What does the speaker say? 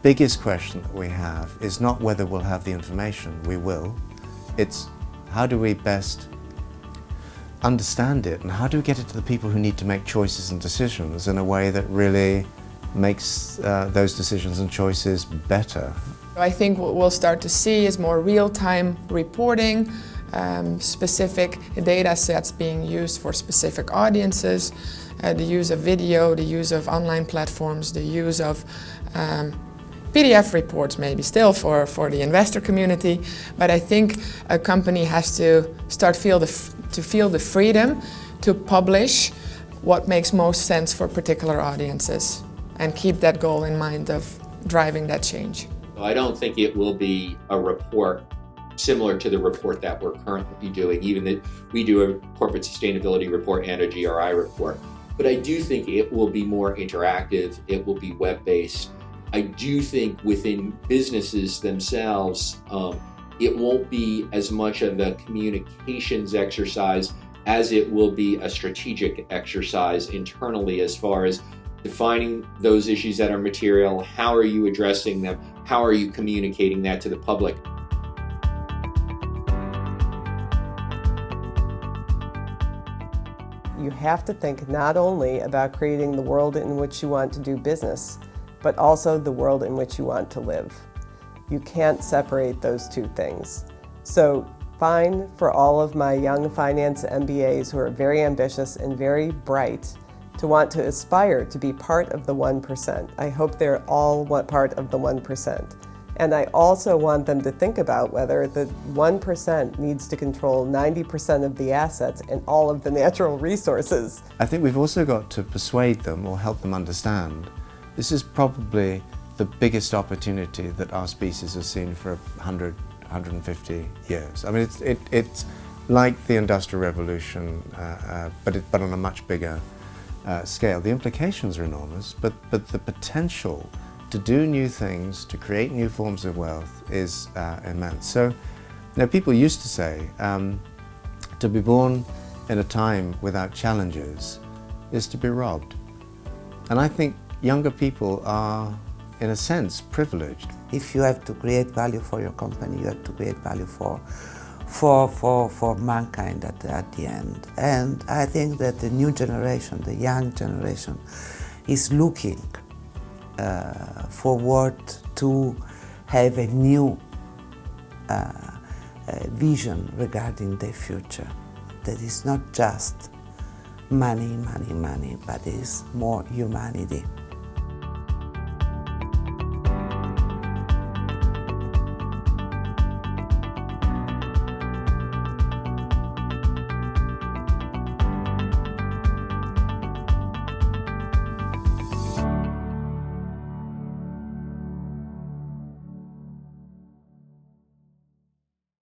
biggest question that we have is not whether we'll have the information, we will. It's how do we best understand it and how do we get it to the people who need to make choices and decisions in a way that really makes those decisions and choices better. I think what we'll start to see is more real-time reporting, specific data sets being used for specific audiences, the use of video, the use of online platforms, the use of PDF reports maybe still for the investor community, but I think a company has to start feel the freedom to publish what makes most sense for particular audiences and keep that goal in mind of driving that change. I don't think it will be a report similar to the report that we're currently doing, even that we do a corporate sustainability report and a GRI report. But I do think it will be more interactive, it will be web-based. I do think within businesses themselves, it won't be as much of a communications exercise as it will be a strategic exercise internally as far as defining those issues that are material, how are you addressing them, how are you communicating that to the public. You have to think not only about creating the world in which you want to do business, but also the world in which you want to live. You can't separate those two things. So fine for all of my young finance MBAs who are very ambitious and very bright to want to aspire to be part of the 1%. I hope they're all part of the 1%. And I also want them to think about whether the 1% needs to control 90% of the assets and all of the natural resources. I think we've also got to persuade them or help them understand this is probably the biggest opportunity that our species has seen for 100, 150 years. I mean, it's like the Industrial Revolution, but on a much bigger scale. The implications are enormous, but the potential to do new things, to create new forms of wealth is immense. So, people used to say, to be born in a time without challenges is to be robbed. And I think younger people are, in a sense, privileged. If you have to create value for your company, you have to create value for mankind at the end. And I think that the new generation, the young generation, is looking forward to have a new vision regarding their future. That is not just money, money, money, but is more humanity.